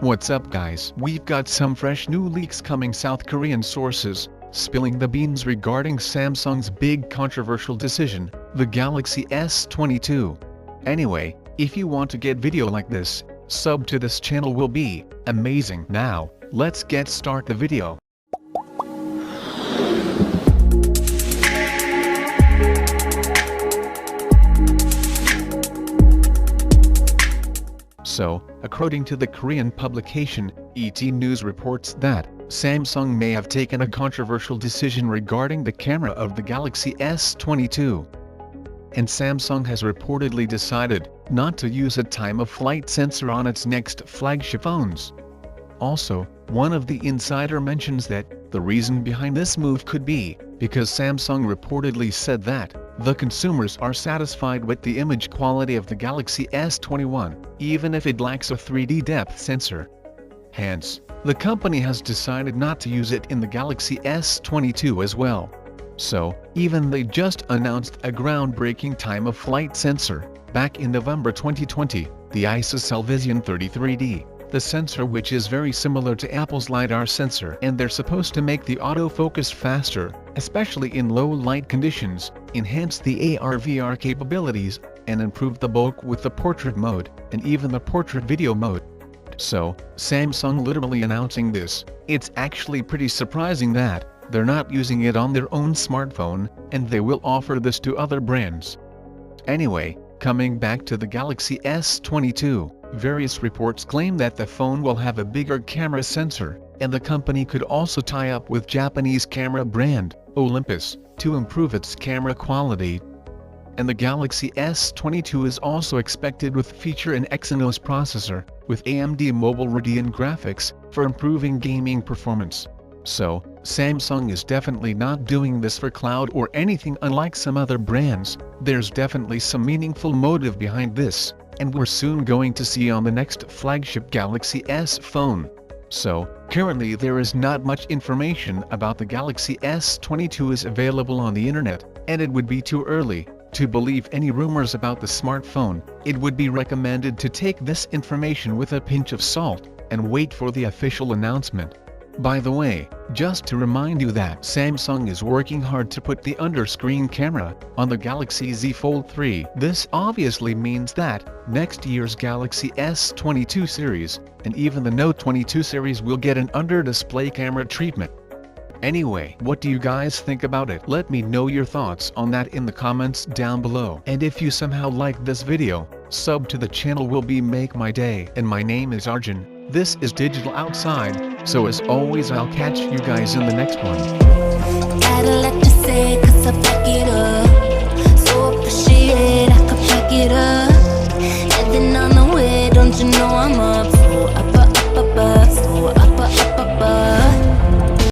What's up guys? We've got some fresh new leaks coming. South Korean sources spilling the beans regarding Samsung's big controversial decision, the Galaxy S22. Anyway, if you want to get video like this, sub to this channel will be amazing. Now, let's get start the video. So, according to the Korean publication, ET News reports that Samsung may have taken a controversial decision regarding the camera of the Galaxy S22. And Samsung has reportedly decided not to use a time-of-flight sensor on its next flagship phones. Also, one of the insider mentions that the reason behind this move could be because Samsung reportedly said that the consumers are satisfied with the image quality of the Galaxy S21, even if it lacks a 3D depth sensor. Hence, the company has decided not to use it in the Galaxy S22 as well. So, even they just announced a groundbreaking time-of-flight sensor back in November 2020, the ISOCELL Vision 33D. The sensor, which is very similar to Apple's LiDAR sensor, and they're supposed to make the autofocus faster, especially in low light conditions, enhance the AR/VR capabilities, and improve the bulk with the portrait mode, and even the portrait video mode. So, Samsung literally announcing this, it's actually pretty surprising that they're not using it on their own smartphone, and they will offer this to other brands. Anyway, coming back to the Galaxy S22, various reports claim that the phone will have a bigger camera sensor, and the company could also tie up with Japanese camera brand, Olympus, to improve its camera quality. And the Galaxy S22 is also expected with feature an Exynos processor, with AMD Mobile Radeon graphics, for improving gaming performance. So, Samsung is definitely not doing this for cloud or anything unlike some other brands. There's definitely some meaningful motive behind this, and we're soon going to see on the next flagship Galaxy S phone. So, currently there is not much information about the Galaxy S22 is available on the internet, and it would be too early to believe any rumors about the smartphone. It would be recommended to take this information with a pinch of salt, and wait for the official announcement. By the way, just to remind you that Samsung is working hard to put the under-screen camera on the Galaxy Z Fold 3. This obviously means that next year's Galaxy S22 series, and even the Note 22 series will get an under-display camera treatment. Anyway, what do you guys think about it? Let me know your thoughts on that in the comments down below. And if you somehow like this video, sub to the channel will be make my day. And my name is Arjun. This is Digital Outside, so as always I'll catch you guys in the next one. Gotta let you say, 'cause I fuck it up.